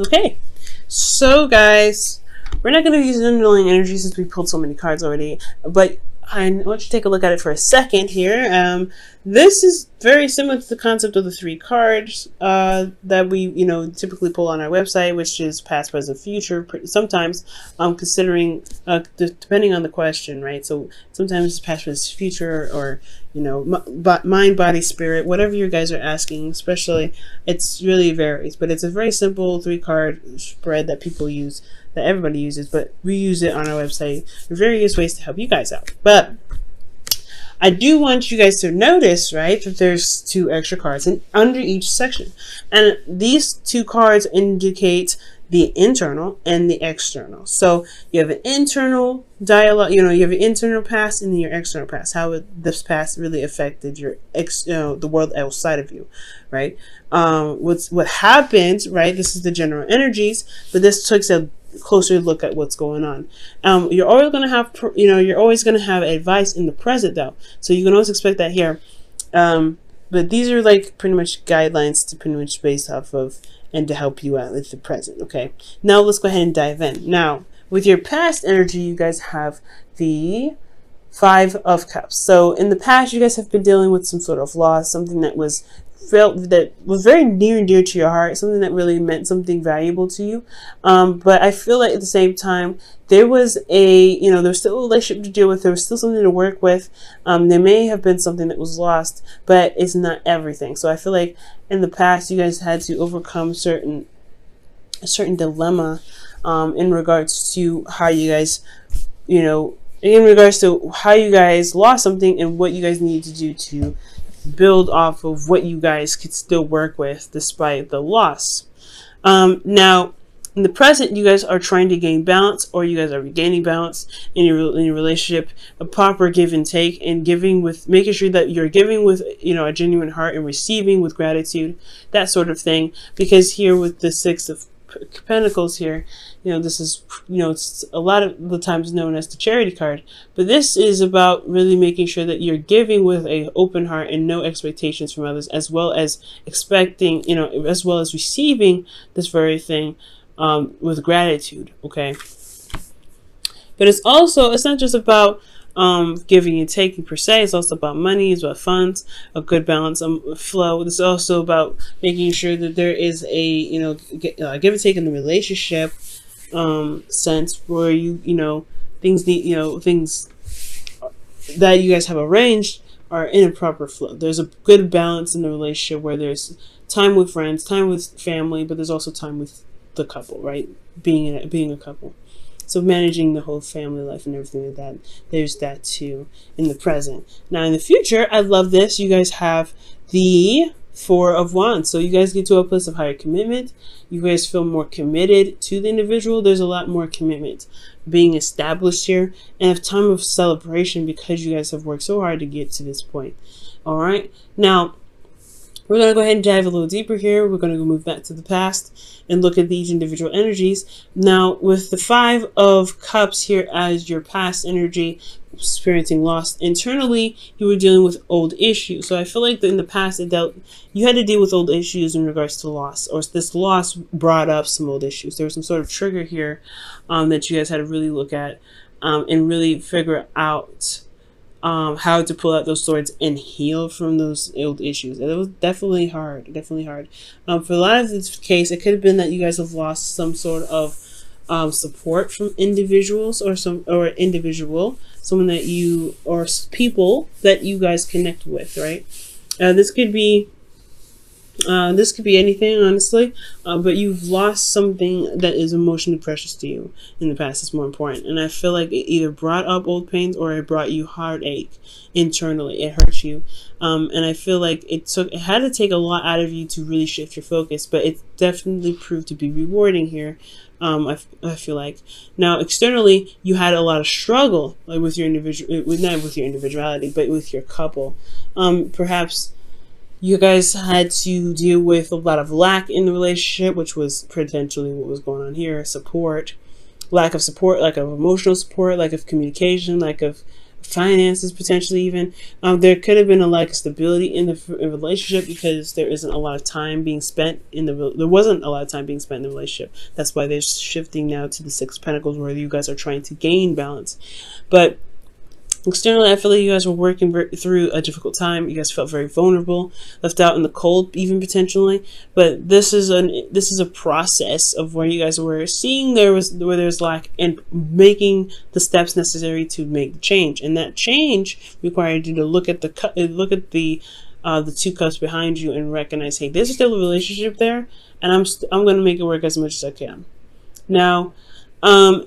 Okay, so guys, we're not going to use an underlying energy since we pulled so many cards already, but I want you to take a look at it for a second here. This is very similar to the concept of the 3 cards that we, typically pull on our website, which is past, present, future. Sometimes, considering depending on the question, right? So sometimes it's past, present, future, or mind, body, spirit, whatever you guys are asking. Especially, it's really varies, but it's a very simple 3-card spread that people use, that everybody uses, but we use it on our website in various ways to help you guys out. But I do want you guys to notice, right, that there's 2 extra cards under each section. And these 2 cards indicate the internal and the external. So you have an internal dialogue, you have an internal past and then your external past. How this past really affected your the world outside of you, right? What happened, right? This is the general energies, but this takes a closer look at what's going on. You're always going to have, you're always going to have advice in the present though. So you can always expect that here. But these are like pretty much guidelines to pretty much base off of and to help you out with the present. Okay. Now let's go ahead and dive in. Now with your past energy, you guys have the 5 of Cups. So in the past, you guys have been dealing with some sort of loss, something that was very near and dear to your heart, something that really meant something valuable to you. But I feel like at the same time, there was there's still a relationship to deal with. There was still something to work with. There may have been something that was lost, but it's not everything. So I feel like in the past, you guys had to overcome a certain dilemma in regards to how you guys, in regards to how you guys lost something and what you guys needed to do to build off of what you guys could still work with despite the loss. Now, in the present, you guys are trying to gain balance, or you guys are regaining balance in your relationship, a proper give and take, and making sure that you're giving with a genuine heart and receiving with gratitude, that sort of thing. Because here with the 6 of Pentacles here, this is, it's a lot of the times known as the charity card, but this is about really making sure that you're giving with an open heart and no expectations from others, as well as expecting, as well as receiving this very thing with gratitude. Okay. But it's not just about giving and taking per se. It's also about money, it's about funds, a good balance flow. It's also about making sure that there is a give and take in the relationship sense, where things that you guys have arranged are in a proper flow. There's a good balance in the relationship where there's time with friends, time with family, but there's also time with the couple, right? Being a couple. So managing the whole family life and everything like that, there's that too in the present. Now in the future, I love this. You guys have the 4 of Wands. So you guys get to a place of higher commitment. You guys feel more committed to the individual. There's a lot more commitment being established here, and a time of celebration because you guys have worked so hard to get to this point. All right. Now, we're going to go ahead and dive a little deeper here. We're going to move back to the past and look at these individual energies. Now, with the 5 of Cups here as your past energy, experiencing loss internally, you were dealing with old issues. So I feel like in the past, you had to deal with old issues in regards to loss, or this loss brought up some old issues. There was some sort of trigger here that you guys had to really look at and really figure out how to pull out those swords and heal from those old issues. And it was definitely hard, for a lot of this case, it could have been that you guys have lost some sort of support from individuals someone that you, or people that you guys connect with, right? This could be anything, honestly, but you've lost something that is emotionally precious to you in the past. It's more important, and I feel like it either brought up old pains or it brought you heartache internally. It hurt you, and I feel like it had to take a lot out of you to really shift your focus, but it definitely proved to be rewarding here. I feel like now externally you had a lot of struggle, like with your not with your individuality, but with your couple. Perhaps you guys had to deal with a lot of lack in the relationship, which was potentially what was going on here. Lack of support, lack of emotional support, lack of communication, lack of finances potentially even. There could have been a lack of stability in the relationship because there isn't a lot of time being spent in there wasn't a lot of time being spent in the relationship. That's why they're shifting now to the Six of Pentacles, where you guys are trying to gain balance. But externally, I feel like you guys were working through a difficult time. You guys felt very vulnerable, left out in the cold, even potentially. But this is a process of where you guys were seeing where there's lack and making the steps necessary to make the change. And that change required you to look at the two cups behind you and recognize, hey, there's still a relationship there, and I'm going to make it work as much as I can. Now,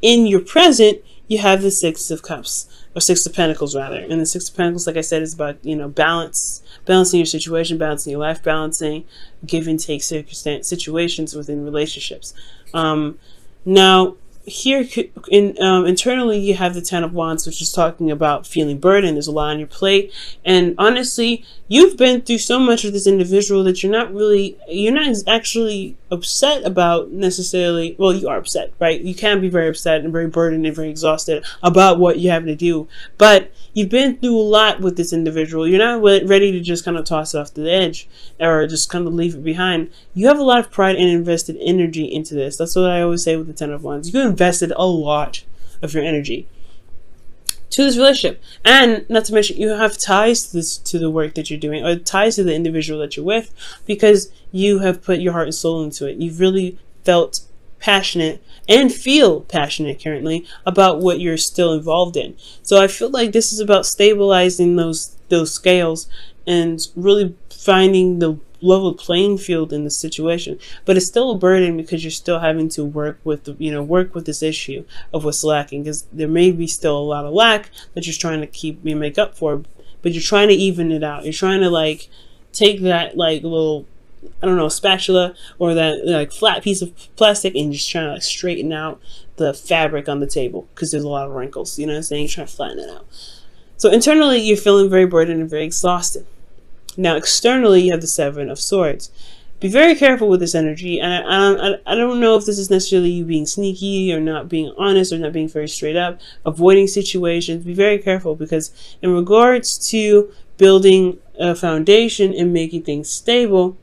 in your present, you have the Six of Cups. Or Six of Pentacles, rather. And the Six of Pentacles, like I said, is about, balancing your situation, balancing your life, balancing give and take situations within relationships. Now, here, internally, you have the Ten of Wands, which is talking about feeling burdened. There's a lot on your plate. And honestly, you've been through so much with this individual that you're not actually upset about necessarily. Well, you are upset, right? You can be very upset and very burdened and very exhausted about what you have to do. But you've been through a lot with this individual. You're not ready to just kind of toss it off the edge or just kind of leave it behind. You have a lot of pride and invested energy into this. That's what I always say with the Ten of Wands. You invested a lot of your energy to this relationship, and not to mention you have ties to the work that you're doing, or ties to the individual that you're with, because you have put your heart and soul into it. You've really felt passionate and feel passionate currently about what you're still involved in. So I feel like this is about stabilizing those scales and really finding the level playing field in the situation. But it's still a burden because you're still having to work with this issue of what's lacking, because there may be still a lot of lack that you're trying to make up for, but you're trying to even it out. You're trying to take that little, I don't know, spatula or that flat piece of plastic and just trying to straighten out the fabric on the table, because there's a lot of wrinkles, you know what I'm saying? You're trying to flatten it out. So internally, you're feeling very burdened and very exhausted. Now, externally, you have the Seven of Swords. Be very careful with this energy. And I don't know if this is necessarily you being sneaky or not being honest or not being very straight up, avoiding situations. Be very careful, because in regards to building a foundation and making things stable,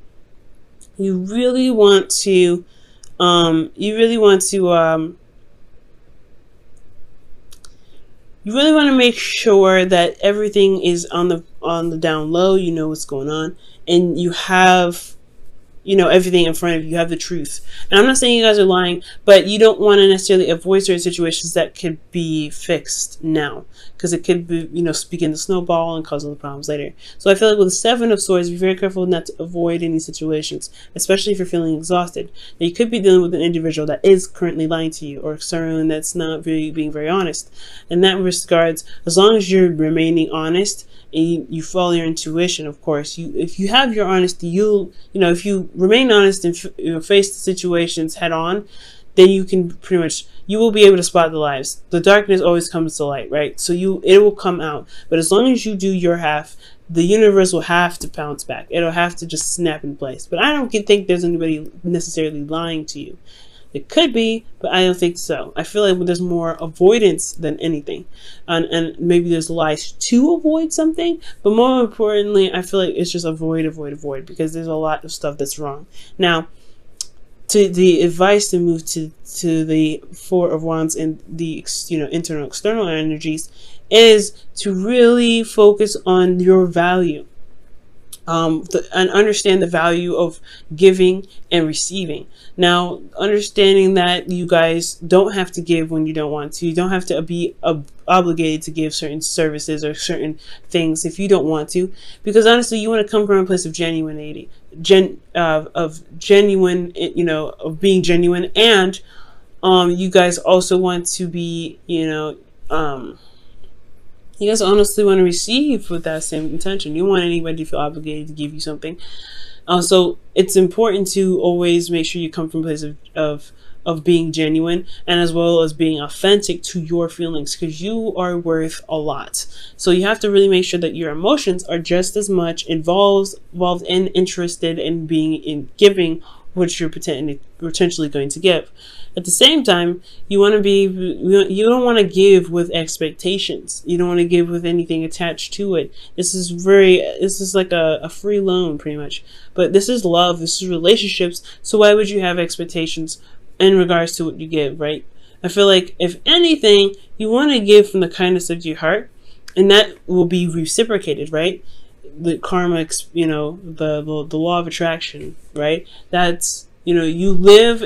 you really want to make sure that everything is on the down low. You know what's going on, and you have everything in front of you. You have the truth. And I'm not saying you guys are lying, but you don't want to necessarily avoid certain situations that could be fixed now, because it could be, begin to snowball and cause other problems later. So I feel like with the Seven of Swords, be very careful not to avoid any situations, especially if you're feeling exhausted. Now, you could be dealing with an individual that is currently lying to you, or someone that's not really being very honest. In that regards, as long as you're remaining honest, and you follow your intuition, of course. If you have your honesty, if you remain honest and face the situations head on, then you can you will be able to spot the lies. The darkness always comes to light, right? So it will come out. But as long as you do your half, the universe will have to bounce back. It'll have to just snap in place. But I don't think there's anybody necessarily lying to you. It could be, but I don't think so. I feel like there's more avoidance than anything. And maybe there's lies to avoid something, but more importantly, I feel like it's just avoid, because there's a lot of stuff that's wrong. Now, to the advice to move to the Four of Wands and the internal external energies is to really focus on your value. And understand the value of giving and receiving. Now, understanding that you guys don't have to give when you don't want to. You don't have to be obligated to give certain services or certain things if you don't want to, because honestly, you want to come from a place of genuinity, of being genuine, and you guys also want to be, you guys honestly want to receive with that same intention. You don't want anybody to feel obligated to give you something. So it's important to always make sure you come from a place of being genuine, and as well as being authentic to your feelings, because you are worth a lot. So you have to really make sure that your emotions are just as much involved and interested in giving what you're potentially going to give. At the same time, you don't want to give with expectations. You don't want to give with anything attached to it. This is like a free loan pretty much. But this is love, this is relationships. So why would you have expectations in regards to what you give, right? I feel like if anything, you want to give from the kindness of your heart, and that will be reciprocated, right? The karma, the law of attraction, right? That's, you live,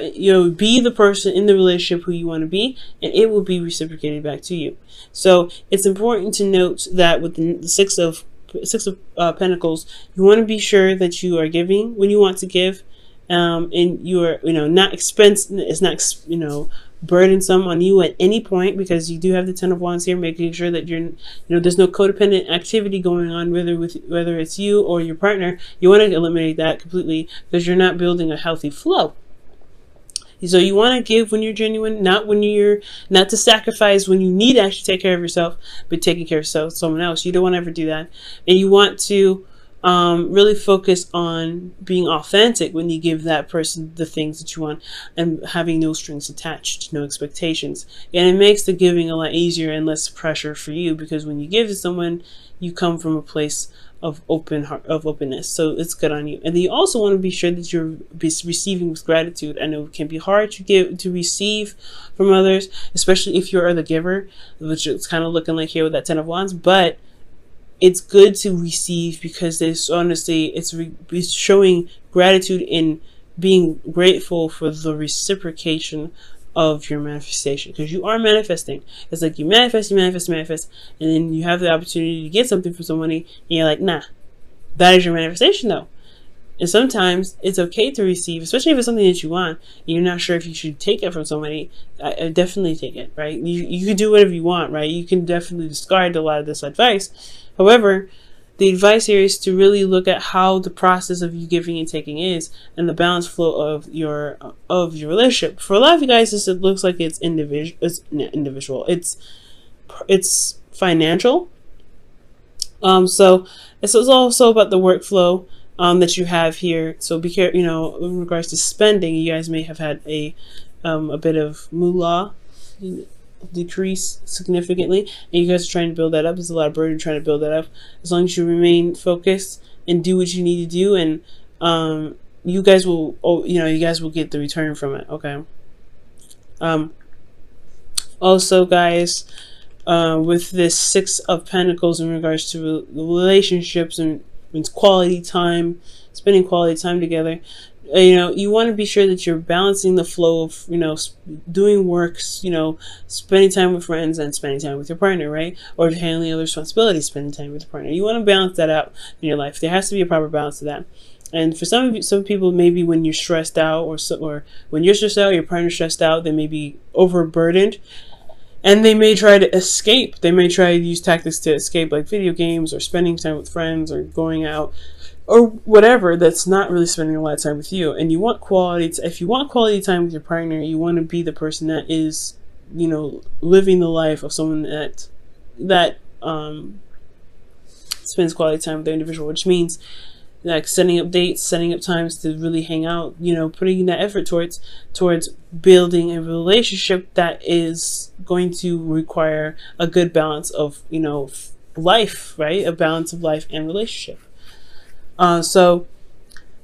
be the person in the relationship who you want to be, and it will be reciprocated back to you. So it's important to note that with the Six of Pentacles, you want to be sure that you are giving when you want to give, and you are, not it's not, burdensome on you at any point, because you do have the Ten of Wands here, making sure that you're, there's no codependent activity going on, whether it's you or your partner. You want to eliminate that completely, because you're not building a healthy flow. So you want to give when you're genuine, not to sacrifice when you need to actually take care of yourself, but taking care of someone else. You don't want to ever do that, and you want to really focus on being authentic when you give that person the things that you want, and having no strings attached, no expectations. And it makes the giving a lot easier and less pressure for you, because when you give to someone, you come from a place of openness. So it's good on you. And then you also want to be sure that you're receiving with gratitude. I know it can be hard to receive from others, especially if you're the giver, which it's kind of looking like here with that Ten of Wands, but it's good to receive, because there's honestly, it's showing gratitude in being grateful for the reciprocation of your manifestation, because you are manifesting. It's like you manifest, and then you have the opportunity to get something from somebody, and you're like, nah, that is your manifestation though. And sometimes it's okay to receive, especially if it's something that you want, and you're not sure if you should take it from somebody. I definitely take it, right? You can do whatever you want, right? You can definitely discard a lot of this advice. However, the advice here is to really look at how the process of you giving and taking is, and the balanced flow of your relationship. For a lot of you guys, it looks like it's individual. It's financial. So this is also about the workflow that you have here. So be careful, in regards to spending. You guys may have had a bit of moolah decrease significantly, and you guys are trying to build that up. There's a lot of burden trying to build that up. As long as you remain focused and do what you need to do, and you guys will get the return from it. Okay. Also, guys, with this Six of Pentacles in regards to relationships and quality time, spending quality time together, you want to be sure that you're balancing the flow of, doing work, spending time with friends and spending time with your partner, right? Or handling other responsibilities, spending time with your partner. You want to balance that out in your life. There has to be a proper balance to that. And for some people, maybe when you're stressed out, or when you're stressed out, your partner's stressed out, they may be overburdened, and they may try to escape. They may try to use tactics to escape, like video games, or spending time with friends, or going out, or whatever, that's not really spending a lot of time with you. And you want if you want quality time with your partner, you want to be the person that is, living the life of someone that spends quality time with the individual, which means like setting up dates, setting up times to really hang out, putting that effort towards building a relationship that is going to require a good balance of, life, right? A balance of life and relationship. So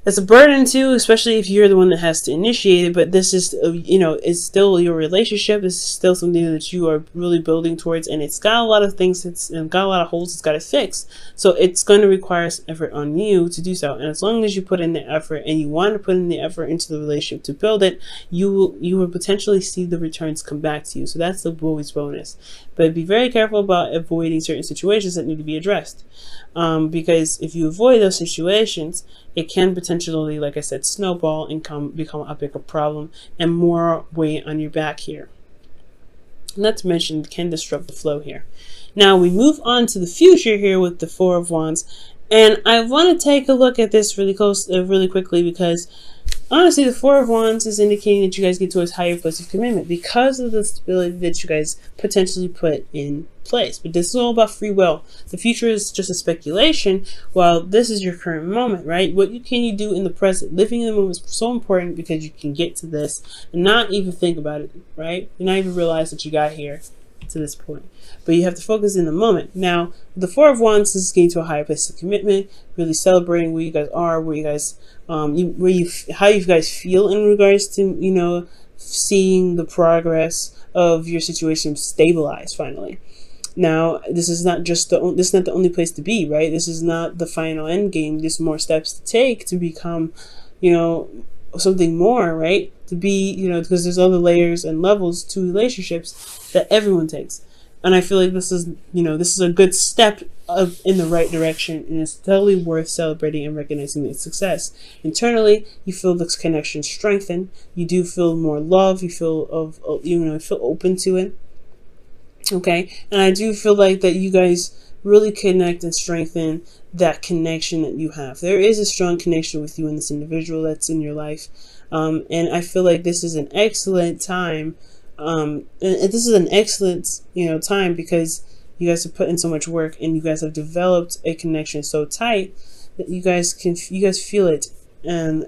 it's a burden too, especially if you're the one that has to initiate it. But this is, it's still your relationship. This is still something that you are really building towards, and it's got a lot of things. It's got a lot of holes. It's got to fix. So it's going to require some effort on you to do so. And as long as you put in the effort, and you want to put in the effort into the relationship to build it, you will potentially see the returns come back to you. So that's the always bonus. But be very careful about avoiding certain situations that need to be addressed, because if you avoid those situations, it can potentially, like I said, snowball and become a bigger problem and more weight on your back here. Not to mention, it can disrupt the flow here. Now we move on to the future here with the Four of Wands, and I want to take a look at this really quickly, because honestly, the Four of Wands is indicating that you guys get to a higher place of commitment because of the stability that you guys potentially put in place. But this is all about free will. The future is just a speculation, while this is your current moment, right? What can you do in the present? Living in the moment is so important because you can get to this and not even think about it, right? You not even realize that you got here to this point. But you have to focus in the moment. Now, the Four of Wands is getting to a higher place of commitment, really celebrating where you guys are, where you guys, how you guys feel in regards to, seeing the progress of your situation stabilize finally. Now, this is not the only place to be, right? This is not the final end game. There's more steps to take to become, something more, right? To be, because there's other layers and levels to relationships that everyone takes. And I feel like this is a good step in the right direction, and it's totally worth celebrating and recognizing its success. Internally, you feel this connection strengthen. You do feel more love. You feel feel open to it. Okay, and I do feel like that you guys really connect and strengthen that connection that you have. There is a strong connection with you and this individual that's in your life, and I feel like this is an excellent time. And this is an excellent, time because you guys have put in so much work and you guys have developed a connection so tight that you guys feel it, and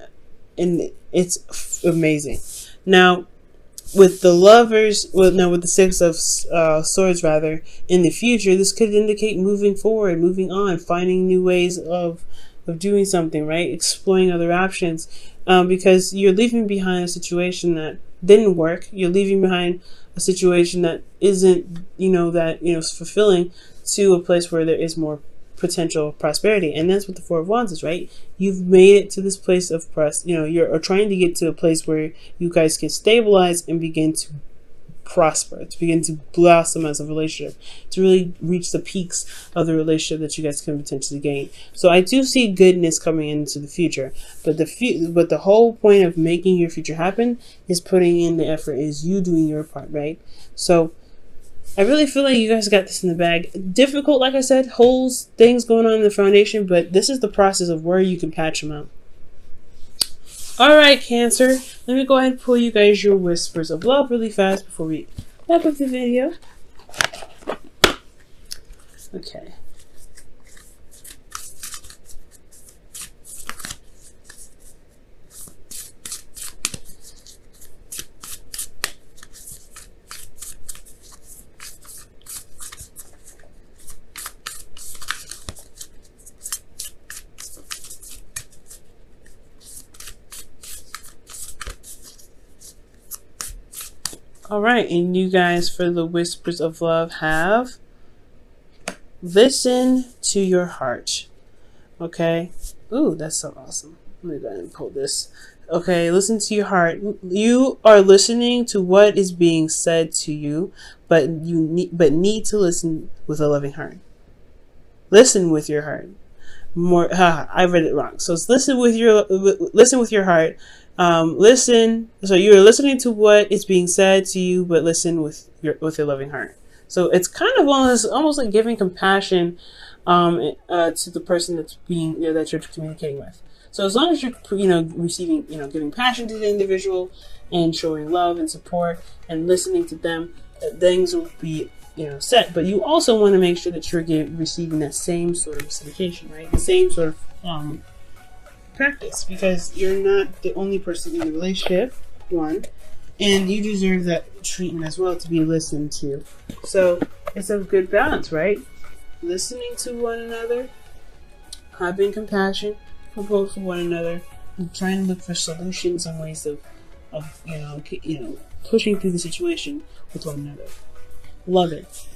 it's amazing. Now, with the lovers, with the Six of Swords rather, in the future, this could indicate moving forward, moving on, finding new ways of doing something, right? Exploring other options, because you're leaving behind a situation that didn't work. You're leaving behind a situation that isn't, fulfilling, to a place where there is more potential prosperity. And that's what the Four of Wands is, right? You've made it to this place of you're trying to get to a place where you guys can stabilize and begin to prosper, to begin to blossom as a relationship, to really reach the peaks of the relationship that you guys can potentially gain. So I do see goodness coming into the future, but the whole point of making your future happen is putting in the effort, is you doing your part, right? So I really feel like you guys got this in the bag. Difficult, like I said, holes, things going on in the foundation, but this is the process of where you can patch them out. Alright, Cancer, let me go ahead and pull you guys your Whispers of Love really fast before we wrap up the video. Okay. Alright, and you guys for the Whispers of Love have listen to your heart. Okay? Ooh, that's so awesome. Let me go ahead and pull this. Okay, listen to your heart. You are listening to what is being said to you, but you need to listen with a loving heart. Listen with your heart. I read it wrong. So it's listen with your heart. So you're listening to what is being said to you, but listen with your loving heart. So it's kind of almost like giving compassion to the person that's that you're communicating with. So as long as you're receiving, giving passion to the individual and showing love and support and listening to them, things will be set. But you also want to make sure that you're receiving that same sort of reciprocation, right? The same sort of practice, because you're not the only person in the relationship, one, and you deserve that treatment as well, to be listened to. So it's a good balance, right? Listening to one another, having compassion for one another, and trying to look for solutions and ways of pushing through the situation with one another. Love it.